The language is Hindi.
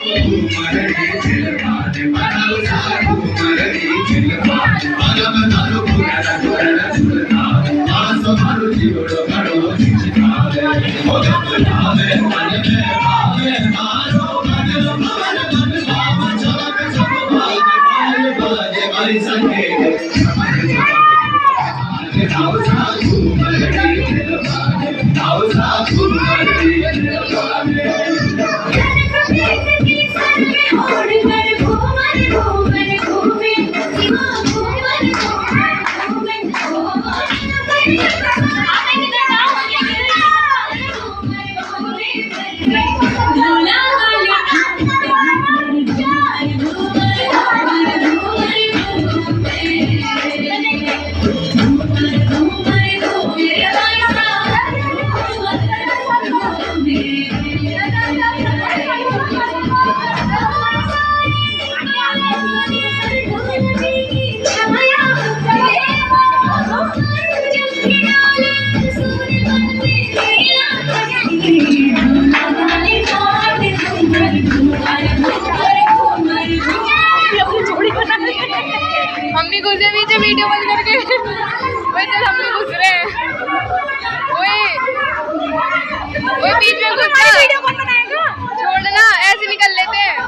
हम भी घुसे पीछे वीडियो बंद करके। वही चल हम भी घुस रहे हैं। वही बीच में घुस छोड़ना, ऐसे निकल लेते हैं।